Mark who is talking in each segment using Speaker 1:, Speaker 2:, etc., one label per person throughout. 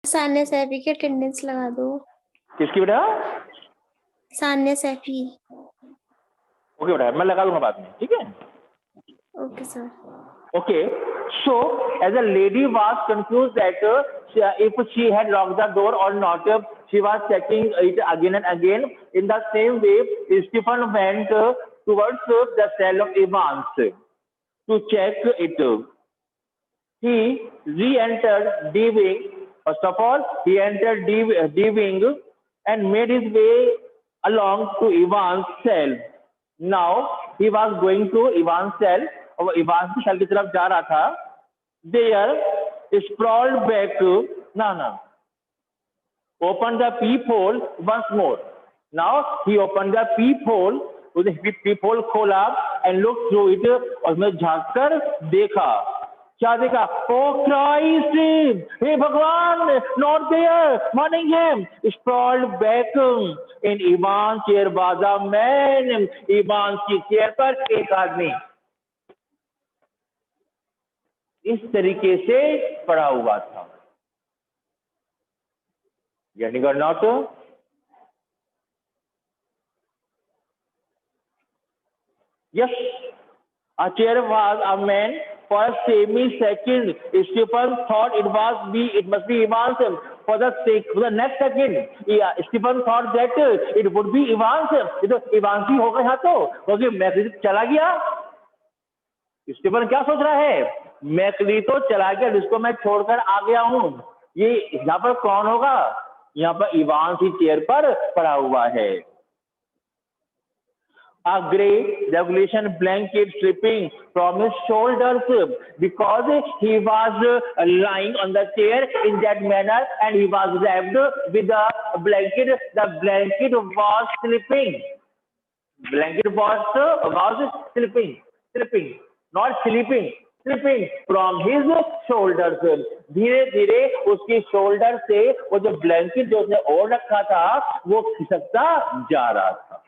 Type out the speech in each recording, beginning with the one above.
Speaker 1: सान्या सैफी की अटेंडेंस लगा दो।
Speaker 2: किसकी बेटा?
Speaker 1: सान्या सैफी।
Speaker 2: ओके बेटा, मैं लगा दूंगा बाद में, ठीक है?
Speaker 1: Okay sir.
Speaker 2: Okay, so as a lady was confused that if she had locked the door or not, she was checking it again and again. In the same way, Stephen went towards the cell of Evans to check it. He re-entered D wing. First of all, he entered D wing and made his way along to Evans' cell. Now he was going to Evans' cell. और Evans की cell की तरफ जा रहा था. There sprawled back. No. Open the peephole once more. Now he opened the peephole. उसने peephole खोला and looked through it. और उसने झांक कर देखा. क्या देखा? Oh Christ! हे भगवान! Not there! Morning him! Sprawled back in Ivan's chair was a man. Ivan's की चेयर पर एक आदमी इस तरीके से पड़ा हुआ था. Getting or not? Yes, a chair was a man. For a semi-second, Stephen thought it must be Evans. For the next second, Stephen thought that it would be Evans. ये तो Evans ही होगा यहाँ तो, क्योंकि मैकली चला गया. स्टीफन क्या सोच रहा है? मैकली तो चला गया जिसको मैं छोड़कर आ गया हूं. ये यहाँ पर कौन होगा? यहाँ पर इवांस ही चेयर पर पड़ा हुआ है. A grey regulation blanket slipping from his shoulders because he was lying on the chair in that manner and he was wrapped with the blanket. The blanket was slipping. Blanket was slipping. Not sleeping, slipping from his shoulders. धीरे धीरे उसके shoulder से वो जो blanket जो उसने ओढ़ रखा था वो खिसकता जा रहा था.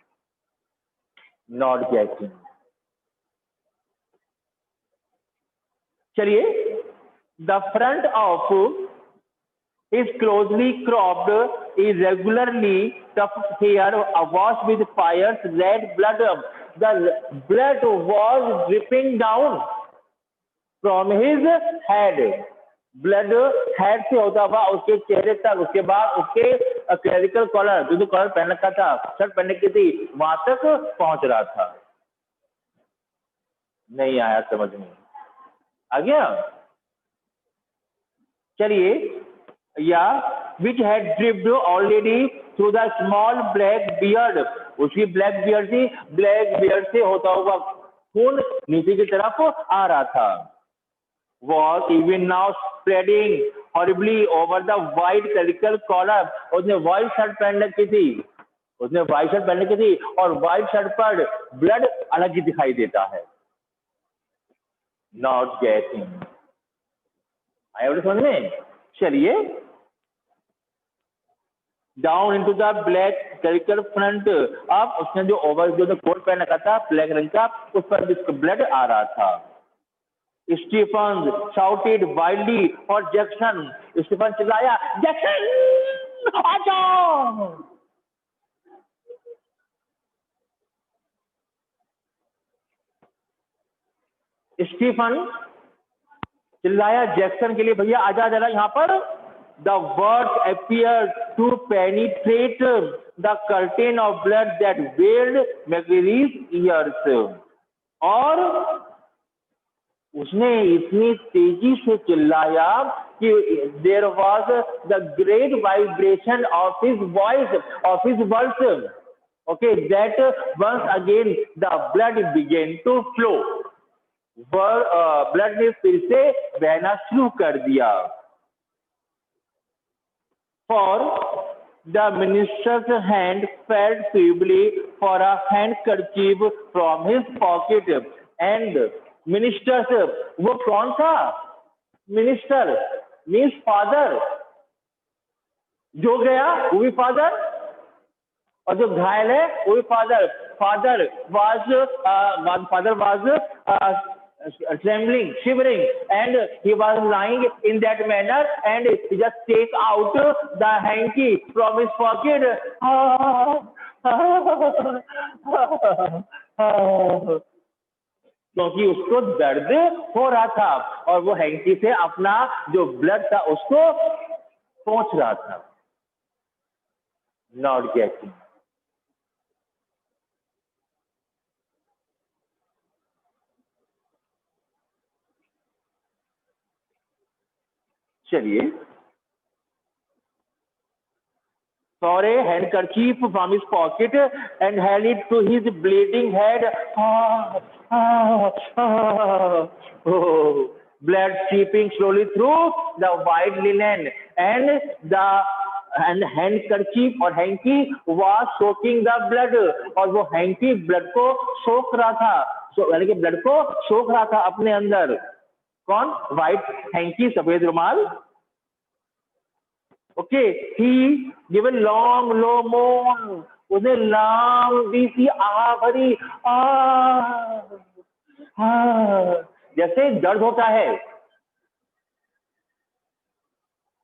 Speaker 2: Not getting. चलिए, the front of is closely cropped, irregularly tufted hair washed with fire's red blood. The blood was dripping down from his head. Blood head से होता हुआ उसके चेहरे तक, उसके बाद उसके क्लेरिकल कॉलर, जो कॉलर पहन रखा था, शर्ट पहनने की थी, वहां तक पहुंच रहा था. नहीं आया समझ में? आ गया? चलिए, या which had dripped already through the small black beard. उसकी ब्लैक बियर्ड थी, ब्लैक बियर्ड से होता हुआ खून नीचे की तरफ आ रहा था. Was even now spreading horribly over the white clerical collar. उसने व्हाइट शर्ट पहन रखी थी, और व्हाइट शर्ट पर ब्लड अलग ही दिखाई देता है. Not getting. आया समझ में? चलिए, down into the black clerical front. अब उसने जो कोट पहन रखा था ब्लैक रंग का, उस पर भी ब्लड आ रहा था. Stephen shouted wildly for Jackson. Stephen चिल्लाया, Jackson, आ जाओ. Stephen चिल्लाया जैक्सन के लिए, भैया आजा जरा यहाँ पर. The words appeared to penetrate the curtain of blood that veiled McGree's ears. और उसने इतनी तेजी से चिल्लाया कि there was the great vibration of his voice, of his words. Okay, that once again the blood began to flow. Blood ने फिर से बहना शुरू कर दिया. For the minister's hand felt feebly for a handkerchief from his pocket, and ministers, वो कौन था? Minister means father. जो गया वो भी फादर, और जो घायल है वो भी father. Father was trembling, shivering, and he was lying in that manner, and he just take out the hanky from his pocket. क्योंकि उसको दर्द हो रहा था और वो हैंकी से अपना जो ब्लड था उसको पोंछ रहा था. Not getting. चलिए. tore a handkerchief from his pocket and held it to his bleeding head. Oh, blood seeping slowly through the white linen, and the handkerchief or hanky was soaking the blood. और वो hanky blood को सोख रहा था, यानी कि blood को सोख रहा था अपने अंदर. कौन? white hanky, सफेद रुमाल. Okay, he gave a long, low moan. उसने लंबी सी आह भरी, जैसे दर्द होता है.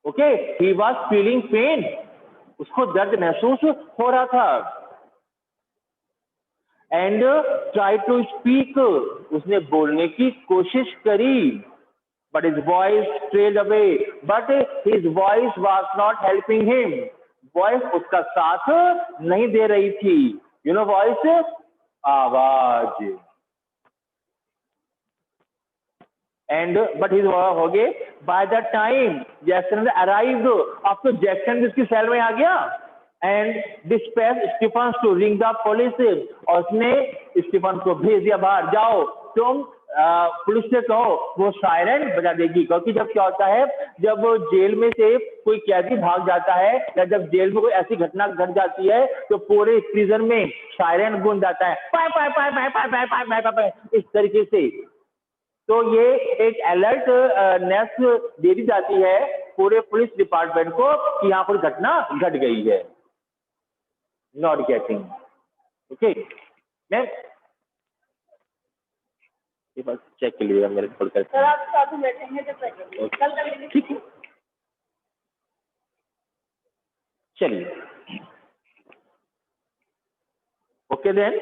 Speaker 2: Okay, he was feeling pain. उसको दर्द महसूस हो रहा था. And tried to speak. उसने बोलने की कोशिश करी. But his voice trailed away. But his voice was not helping him. Voice उसका साथ नहीं दे रही थी. You know voice? आवाज. And but his okay. By the time Jackson arrived, अब तो Jackson उसकी सेल में आ गया. And dispatched Stephen to ring the police. और उसने स्टीफन को भेज दिया बाहर. जाओ तुम पुलिस से कहो वो सायरन बजा देगी. क्योंकि जब क्या होता है, जब जेल में से कोई कैदी भाग जाता है या जब जेल में कोई ऐसी घटना घट जाती है तो पूरे प्रिजन में सायरन गूंज जाता है, पाय पाय पाय पाय पाय पाय पाय पाय पाय, इस तरीके से. तो ये एक अलर्ट नेस दे दी जाती है पूरे पुलिस डिपार्टमेंट को कि यहाँ पर घटना घट गई है. Not getting. ओके, मैं बस चेक के लिए मेरे खोल कर.
Speaker 3: सर आप साथ में बैठेंगे जब बैठेंगे कल कर लेंगे.
Speaker 2: ठीक है, चलिए. Okay then.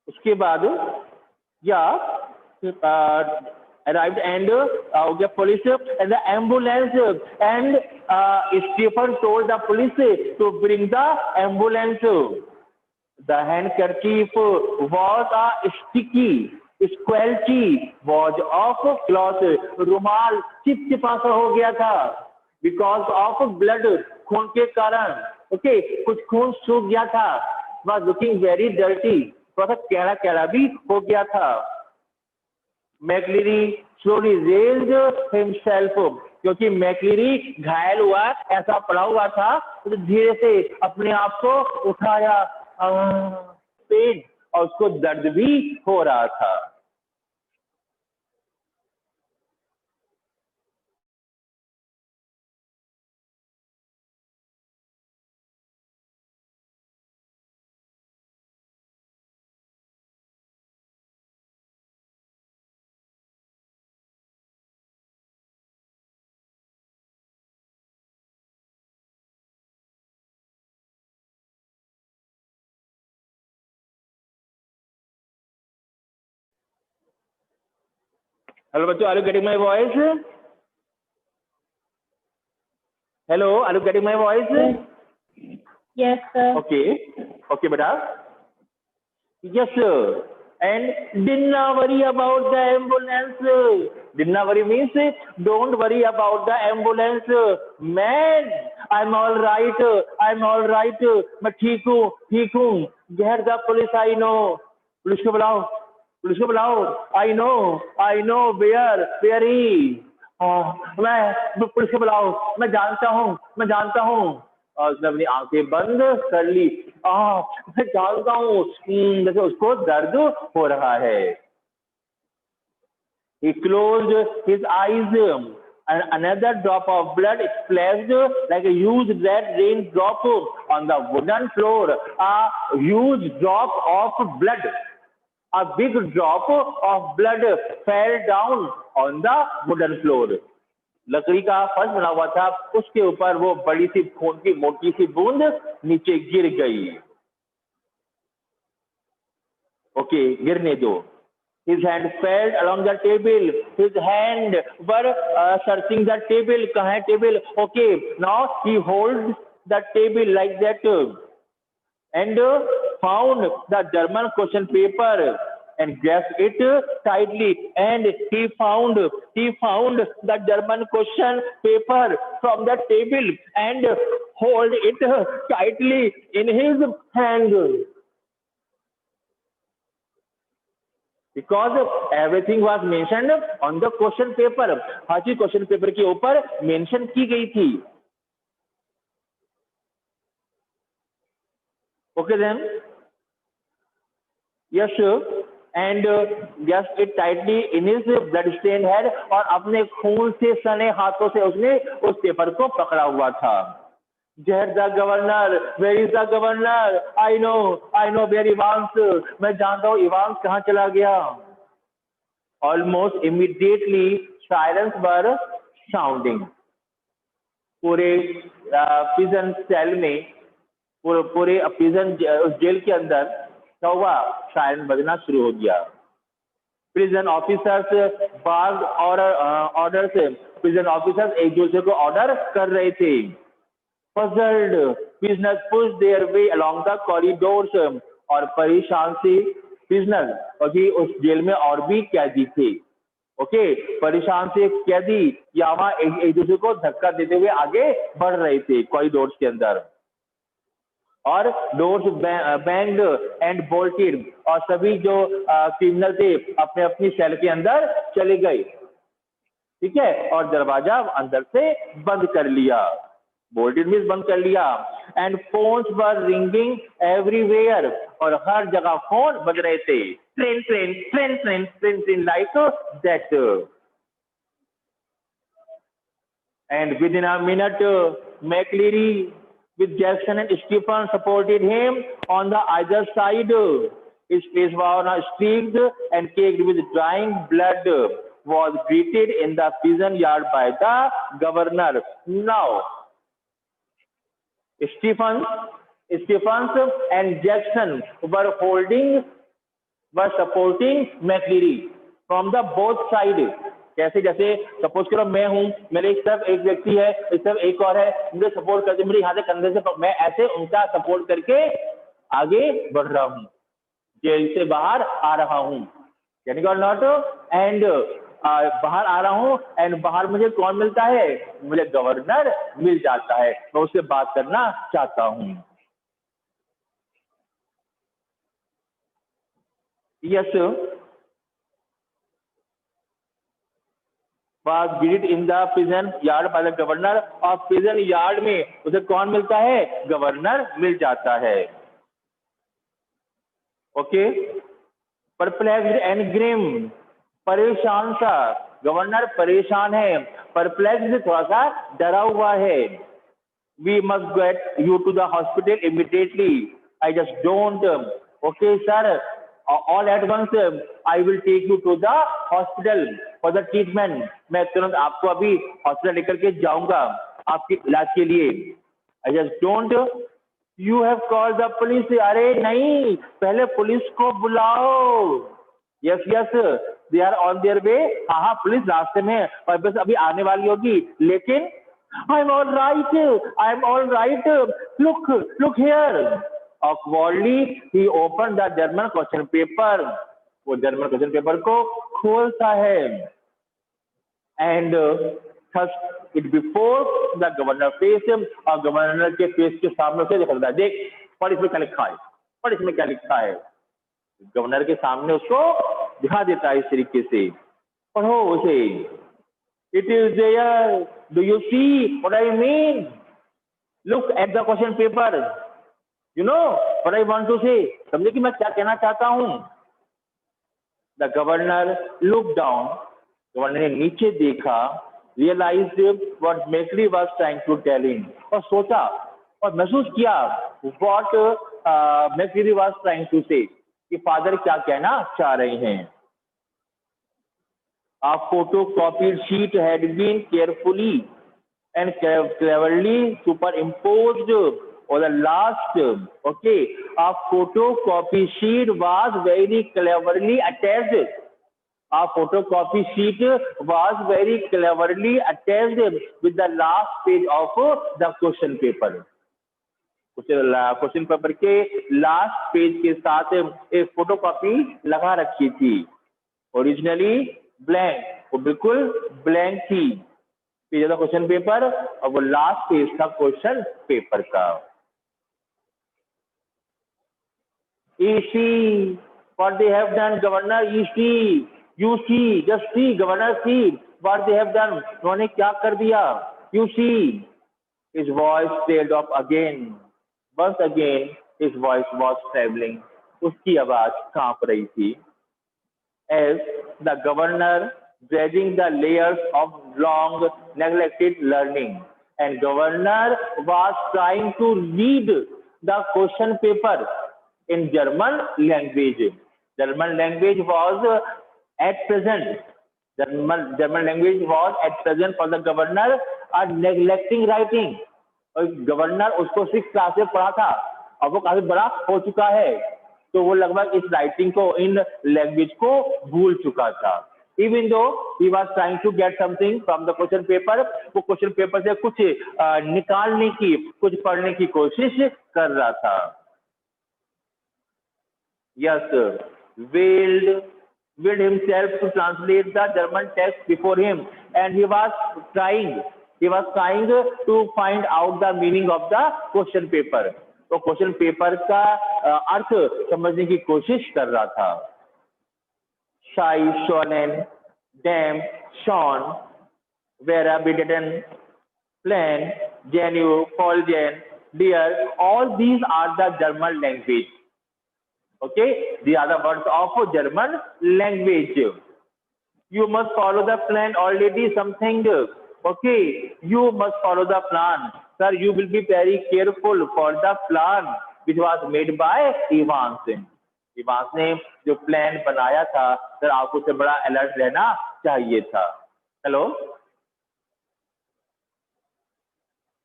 Speaker 2: उसके बाद या arrived and the police and the ambulance, and Stephen told the police to bring the ambulance. The handkerchief was a sticky, squelchy, was of cloth. रुमाल चिपचिपा सा हो गया था because of blood, खून के कारण. ओके, कुछ खून सूख गया था. was looking very dirty, थोड़ा सा कैड़ा कैड़ा भी हो गया था. मैकलिरी slowly raised himself, क्योंकि मैकलिरी घायल हुआ, ऐसा पड़ा हुआ था, तो धीरे से अपने आप को उठाया. पेन और उसको दर्द भी हो रहा था. हेलो बच्चों, are you getting my voice? Hello, are you getting my voice?
Speaker 3: Yes sir.
Speaker 2: Okay beta. Yes sir. And did not worry about the ambulance. Did not worry means don't worry about the ambulance. Man, I'm all right. मैं ठीक हूँ. Get the police, I know. Police को बुलाओ. I know where he. मैं police को बुलाओ. मैं जानता हूँ. और उसने अपनी आंखें बंद कर ली. मैं जानता हूँ, जैसे उसको दर्द हो रहा है. He closed his eyes and another drop of blood splashed like a huge red rain drop on the wooden floor. A huge drop of blood. A big drop of blood fell down on the wooden floor. लकड़ी का फर्श बना हुआ था, उसके ऊपर वो बड़ी सी खून की मोटी सी बूंद नीचे गिर गई। ओके, गिरने दो। His hand fell along the table. His hand were searching the table. कहाँ है table? Okay, now he holds the table like that and found the German question paper and grasped it tightly. And he found the German question paper from the table and hold it tightly in his hand. Because everything was mentioned on the question paper. हर चीज question paper के ऊपर mention की गई थी। Okay then, yes sir, and just it tightly in his blood-stained hand, और अपने खून से सने हाथों से उसने उस पेपर को पकड़ा हुआ था। Where's the governor? Where is the governor? I know where Evans. मैं जानता हूँ इवांस कहाँ चला गया। Almost immediately sirens were sounding. पूरे prison cell में, पूरे prison उस जेल के अंदर क्या हुआ? सायरन बजना शुरू हो गया। Prison officers barked orders. Prison officers एक दूसरे को ऑर्डर कर रहे थे। Puzzled, prisoners pushed their way along the corridors. और परेशान से prisoners, क्योंकि उस जेल में और भी कैदी थे। ओके, परेशान से कैदी यहाँ एक दूसरे को धक्का देते हुए आगे बढ़ रहे थे कॉरिडोर्स के अंदर। और डोर्स बैंग्ड एंड बोल्टेड, और सभी जो क्रिमिनल थे अपने अपनी सेल के अंदर चले गए। ठीक है, और दरवाजा अंदर से बंद कर लिया। बोल्टेड मींस बंद कर लिया। And phones were ringing everywhere, और हर जगह फोन बज रहे थे। Train train train train train train like that. And with in a minute McLeary with Jackson and Stephen supported him on the either side. His face was streaked and caked with drying blood, was greeted in the prison yard by the governor. Now, Stephens and Jackson were supporting McLeary from the both sides. कैसे? जैसे suppose करो मैं हूं, मेरे एक तरफ एक व्यक्ति है, इस तरफ एक और है, मुझे सपोर्ट करते, मेरे यहाँ से कंधे से मैं ऐसे उनका सपोर्ट करके आगे बढ़ रहा हूं, जेल से बाहर आ रहा हूं। यानी कि नॉट एंड बाहर आ रहा हूं एंड बाहर मुझे कौन मिलता है? मुझे गवर्नर मिल जाता है, मैं उससे बात करना चाहता हूं। Yes was greeted in the prison yard by the governor, और prison yard में उसे कौन मिलता है? गवर्नर मिल जाता है। ओके, परप्लेक्स्ड एंड ग्रिम, परेशान सा, गवर्नर परेशान है, परप्लेक्स्ड थोड़ा सा डरा हुआ है। We must get you to the hospital immediately. I just don't. Okay sir, all at once I will take you to the hospital for the treatment. मैं तुरंत आपको अभी हॉस्पिटल लेकर के जाऊंगा आपके इलाज के लिए। I just don't. You have called the police. अरे नहीं, पहले पुलिस को बुलाओ। Yes, they are on their way. हाँ, पुलिस रास्ते में है और बस अभी आने वाली होगी। लेकिन I'm all right. Look here. Awkwardly, he opened the German question paper. वो जर्मन क्वेश्चन पेपर को खोलता है and thrust it before the governor face, और गवर्नर के फेस के सामने से दिखाता है। देख, पढ़ इसमें क्या लिखा है, गवर्नर के सामने उसको दिखा देता है इस तरीके से। पढ़ो उसे। It is there. Do you see what I mean? Look at the question paper. You know what I want to say? समझे कि मैं क्या कहना चाहता हूँ? The governor looked down. Governor ने नीचे देखा, realized what McLeary was trying to tell him. और सोचा और महसूस किया what McLeary was trying to say. कि फादर क्या कहना चाह रहे हैं। A photocopied sheet had been carefully and cleverly superimposed on the last. Okay, a photocopy sheet was very cleverly attached. A photocopy sheet was very cleverly attached with the last page of the question paper. Question paper के last page के साथ एक photocopy लगा रखी थी। Originally blank, वो बिल्कुल blank थी पेज ऑफ क्वेश्चन पेपर, और वो लास्ट पेज था क्वेश्चन पेपर का। EC, what they have done, Governor, EC, you see, just see, Governor, see what they have done, उन्होंने क्या कर दिया, you see, his voice trailed off again, once again his voice was trembling, उसकी आवाज कांप रही थी। As the governor dredging the layers of long neglected learning, and governor was trying to read the question paper in German language. German language was at present. German language was at present for the governor a neglecting writing. और governor उसको 6th class में पढ़ा था, अब वो काफी बड़ा हो चुका है, तो वो लगभग इस राइटिंग को, इन लैंग्वेज को भूल चुका था। Even though he was trying to get something from the question paper, वो क्वेश्चन पेपर से कुछ निकालने की, कुछ पढ़ने की कोशिश कर रहा था। Yes, willed himself to translate the German text before him, and he was trying to find out the meaning of the question paper. तो क्वेश्चन पेपर का अर्थ समझने की कोशिश कर रहा था। Shy, shonen, damn, shone, vera, bidden, plan, genu, polgen, dear, all these are the German language. Okay, these are the words of German language. You must follow the plan already something. Okay, you must follow the plan. Sir, you will be very careful for the plan which was made by Evans. Evans ने जो plan बनाया था, sir आपको से बड़ा alert रहना चाहिए था। Hello,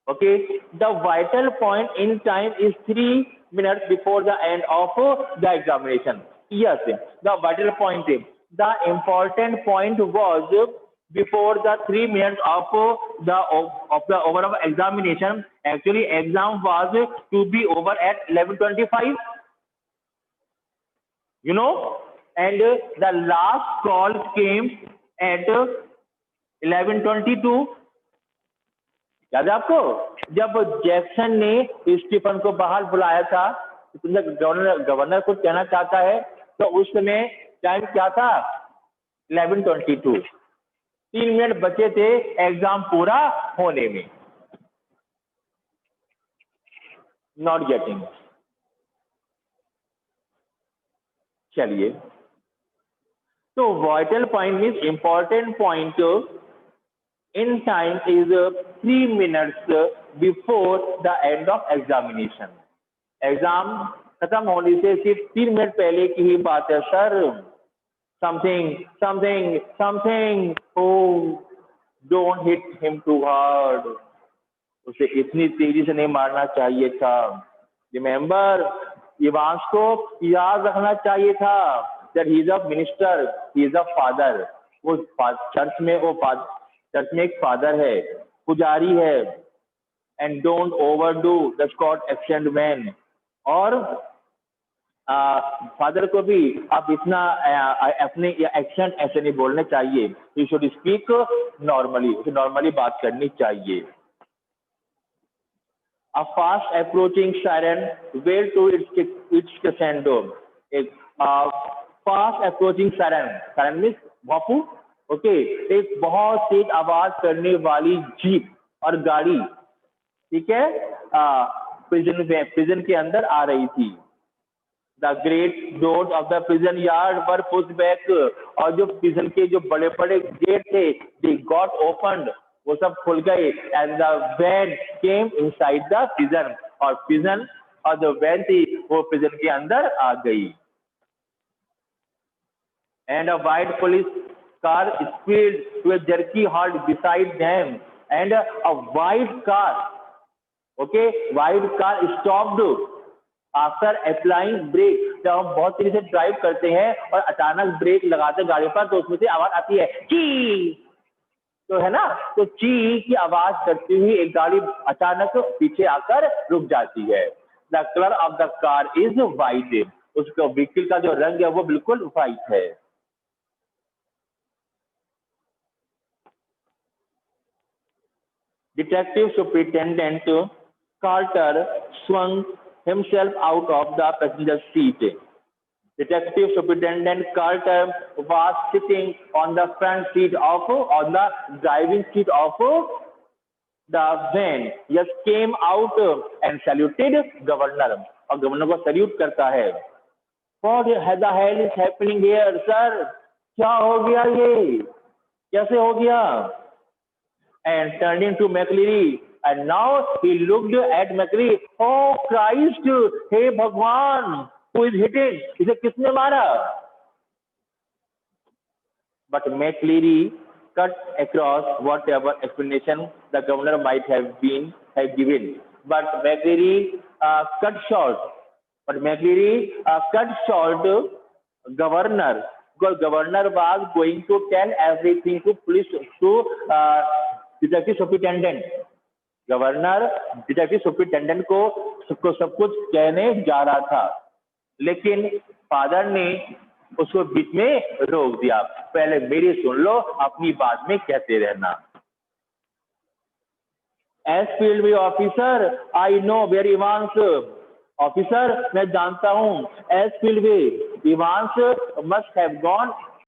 Speaker 2: okay, the vital point in time is 3 minutes before the end of the examination. Yes, the vital point, the important point was before the 3 minutes of the overall examination. Actually, exam was to be over at 11:25. You know, and the last call came at 11:22. याद है आपको, जब Jackson ने Stephen को बाहर बुलाया था, governor कुछ कहना चाहता है, तो उस समय टाइम क्या था, 11:22। 3 मिनट बचे थे एग्जाम पूरा होने में। Not getting. चलिए, तो vital point means important point in time is 3 minutes before the end of examination. Exam खत्म होने से सिर्फ 3 मिनट पहले की ही बात है sir. something, oh, don't hit him too hard. उसे इतनी तेजी से नहीं मारना चाहिए था। रिमेंबर, इवांस को याद रखना चाहिए था that he is a minister, he is a father. वो चर्च में एक फादर है, पुजारी है। And don't overdo the Scot accent man. और फादर को भी आप इतना अपने एक्सेंट ऐसे नहीं बोलने चाहिए। यू शुड स्पीक नॉर्मली, उसे नॉर्मली बात करनी चाहिए। A fast approaching siren wailed to its crescendo. एक fast approaching siren means बापू, ओके, एक बहुत तेज आवाज करने वाली जीप और गाड़ी, ठीक है, प्रिजन के अंदर आ रही थी। The great doors of the prison yard were pushed back, और जो प्रिजन के जो बड़े बड़े गेट थे, दे गॉट ओपन्ड, वो सब खुल गए। And the van came inside the prison, और प्रिजन और जो वैन थी वो प्रिजन के अंदर आ गई। and a white police car speeded to a jerky halt beside them, and a white car, okay, white car stopped after applying brake. जब हम बहुत तेजी से ड्राइव करते हैं और अचानक ब्रेक लगाते हैं गाड़ी पर तो उसमें से आवाज आती है ची, तो है ना, तो ची की आवाज करती हुई एक गाड़ी अचानक पीछे आकर रुक जाती है. The colour of the car is white. उसका व्हीकल का जो रंग है वो बिल्कुल व्हाइट है. Detective Superintendent Carter swung himself out of the passenger seat. Detective Superintendent Carter was sitting on the front seat on the driving seat of the van. Just came out and saluted governor. और governor को salute करता है. What the hell is happening here, sir? क्या हो गया ये? कैसे हो गया? And turning to McLeary, and now he looked at McLeary. Oh Christ! Hey भगवान! Who is hitting? इसे किसने मारा? But McLeary cut across whatever explanation the governor might have given. But McLeary cut short. Governor, because governor was going to tell everything to police to detective superintendent. Governor detective superintendent को सब कुछ कहने जा रहा था, लेकिन father ने उसको बीच में रोक दिया. पहले मेरी सुन लो, अपनी बात में कहते रहना. As field way officer, I know where Evans. Officer, मैं जानता हूं. As field way, Evans must have gone